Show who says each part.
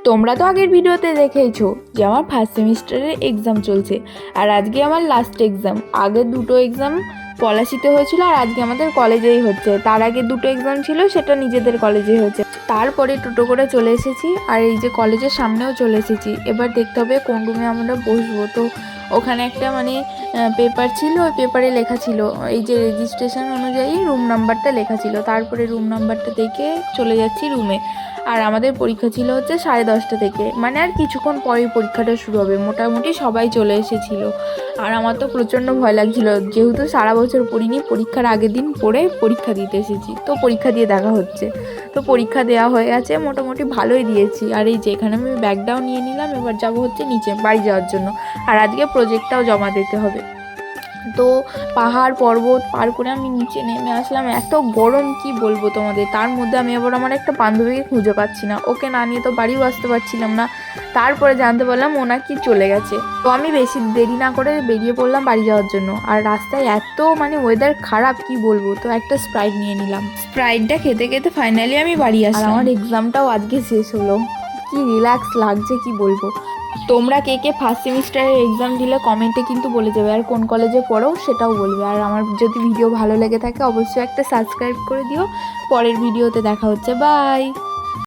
Speaker 1: তোমরা তো আগের ভিডিওতে দেখেইছো যে আমার ফার্স্ট সেমিস্টারের এক্সাম চলছে, আর আজকে আমার লাস্ট এক্সাম। আগের দুটো এক্সাম পলাশিতে হয়েছিল, আর আজকে আমাদের কলেজেই হচ্ছে। তার আগে দুটো এক্সাম ছিল, সেটা নিজেদের কলেজেই হচ্ছে। তারপরে টোটো করে চলে এসেছি, আর এই যে কলেজের সামনেও চলে এসেছি। এবার দেখতে হবে কোন রুমে আমরা বসবো। তো ওখানে একটা পেপার ছিল, ওই পেপারে লেখা ছিল এই যে রেজিস্ট্রেশন অনুযায়ী রুম নাম্বারটা লেখা ছিল। তারপরে রুম নাম্বারটা দেখে চলে যাচ্ছি রুমে। আর আমাদের পরীক্ষা ছিল হচ্ছে 10:30 থেকে, মানে আর কিছুক্ষণ পরেই পরীক্ষাটা শুরু হবে। মোটামুটি সবাই চলে এসেছিলো, আর আমার তো প্রচণ্ড ভয় লাগছিল, যেহেতু সারা বছর পড়িনি, পরীক্ষার আগের দিন পড়ে পরীক্ষা দিতে এসেছি। তো পরীক্ষা দিয়ে দেখা হচ্ছে। তো পরীক্ষা দেওয়া হয়ে গেছে, মোটামুটি ভালোই দিয়েছি। আর এই যে এখানে আমি ব্যাগটাও নিয়ে নিলাম, এবার যাবো হচ্ছে নিচে বাড়ি যাওয়ার জন্য। আর আজকে প্রজেক্টটাও জমা দিতে হবে। তো পাহাড় পর্বত পার করে আমি নিচে নেমে আসলাম। এত গরম কি বলবো তোমাদের। তার মধ্যে আমি আবার আমার একটা বান্ধবীকে খুঁজে পাচ্ছি না, ওকে না নিয়ে তো বাড়িও আসতে পারছিলাম না। তারপরে জানতে পারলাম ও নাকি চলে গেছে। তো আমি বেশি দেরি না করে বেরিয়ে পড়লাম বাড়ি যাওয়ার জন্য। আর রাস্তায় এত ওয়েদার খারাপ কি বলবো। তো একটা স্প্রাইট নিয়ে নিলাম, স্প্রাইটটা খেতে খেতে ফাইনালি আমি বাড়ি আসলাম। আর আমার এক্সামটাও আজকে শেষ হলো, কি রিল্যাক্স লাগছে কি বলবো। তোমরা কে কে ফার্স্ট সেমিস্টারের এক্সাম দিলে কমেন্টে কিন্তু বলে যাবে, আর কোন কলেজে পড়ো সেটাও বলবে। আর আমার যদি ভিডিও ভালো লেগে থাকে অবশ্যই একটা সাবস্ক্রাইব করে দিও। পরের ভিডিওতে দেখা হচ্ছে, বাই।